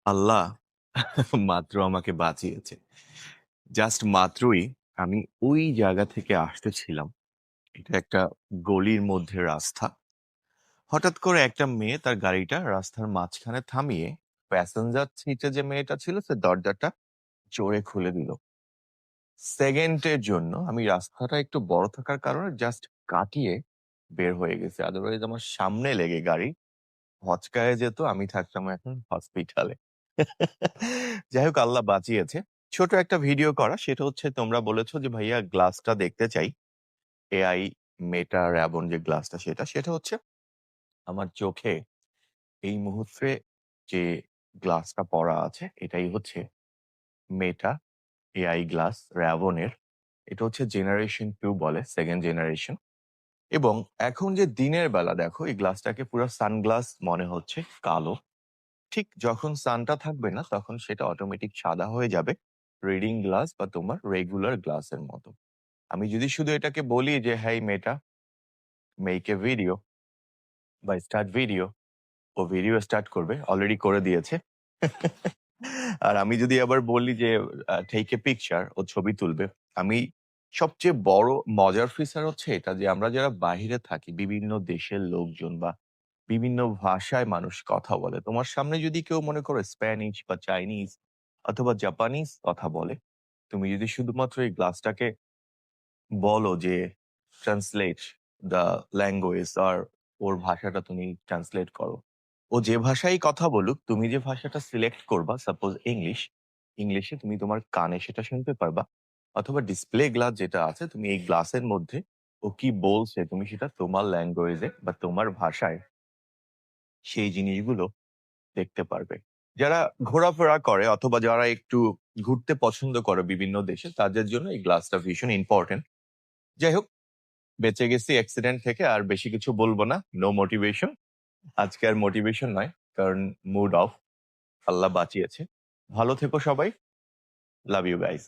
আল্লাহ মাত্র আমাকে বাঁচিয়েছে। জাস্ট মাত্রই আমি ওই জায়গা থেকে আসতেছিলাম। এটা একটা গলির মধ্যে রাস্তা। হঠাৎ করে একটা মেয়ে তার গাড়িটা রাস্তার মাঝখানে থামিয়ে প্যাসেঞ্জার সিটে যে মেয়েটা ছিল সে দরজাটা জোরে খুলে দিল। সেকেন্ডের জন্য আমি রাস্তাটা একটু বড় থাকার কারণে জাস্ট কাটিয়ে বের হয়ে গেছি। আদারওয়াইজ আমার সামনে লেগে গাড়ি হচকায় যেত, আমি থাকতাম এখন হসপিটালে। যাই হোক আল্লাহ বাঁচিয়েছে। ছোট একটা ভিডিও করা, সেটা হচ্ছে তোমরা বলেছো যে ভাইয়া গ্লাসটা দেখতে চাই। এআই মেটা র্যাবন যে গ্লাসটা সেটা হচ্ছে আমার চোখে এই মুহূর্তে যে গ্লাসটা পড়া আছে এটাই হচ্ছে মেটা এআই গ্লাস র্যাবনের। এটা হচ্ছে জেনারেশন 2 বলে, 2nd জেনারেশন। এবং এখন যে দিনের বেলা দেখো এই গ্লাসটাকে পুরো সানগ্লাস মনে হচ্ছে কালো। ঠিক যখন সানটা থাকবে না তখন সেটা অটোমেটিক সাদা হয়ে যাবে। রিডিং গ্লাস বা তোমার রেগুলার গ্লাসের মতো। আমি যদি শুধু এটাকে বলি যে, "হেই মেটা, মেক এ ভিডিও বা স্টার্ট ভিডিও", ও ভিডিও স্টার্ট করবে। অলরেডি করে দিয়েছে। আর আমি যদি আবার বলি যে, "টেক এ পিকচার", ও ছবি তুলবে। আমি সবচেয়ে বড় মজার ফিচার হচ্ছে এটা যে, আমরা যারা বাহিরে থাকি, বিভিন্ন দেশের লোকজন বা বিভিন্ন ভাষায় মানুষ কথা বলে। তোমার সামনে যদি কেউ মনে করো স্প্যানিশ বা চাইনিজ অথবা জাপানিজ কথা বলে, তুমি যদি শুধুমাত্র এই গ্লাসটাকে বলো যে ট্রান্সলেট দ্য ল্যাঙ্গুয়েজ আর ওর ভাষাটা তুমি ট্রান্সলেট করো। ও যে ভাষায় কথা বলুক, তুমি যে ভাষাটা সিলেক্ট করবা, সাপোজ ইংলিশ, ইংলিশে তুমি তোমার কানে সেটা শুনতে পারবা। অথবা ডিসপ্লে গ্লাস যেটা আছে, তুমি এই গ্লাসের মধ্যে ও কি বলছে তুমি সেটা তোমার ল্যাঙ্গুয়েজে বা তোমার ভাষায় সেই জিনিসগুলো দেখতে পারবে। যারা ঘোরাফেরা করে অথবা যারা একটু ঘুরতে পছন্দ করে বিভিন্ন দেশে, তাদের জন্য এই গ্লাসটা ভীষণ ইম্পর্টেন্ট। যাই হোক, বেঁচে গেছি অ্যাক্সিডেন্ট থেকে, আর বেশি কিছু বলবো না। No motivation. আজকে আর মোটিভেশন নয়, কারণ মুড অফ। আল্লাহ বাঁচিয়েছে। ভালো থেকো সবাই। Love you guys.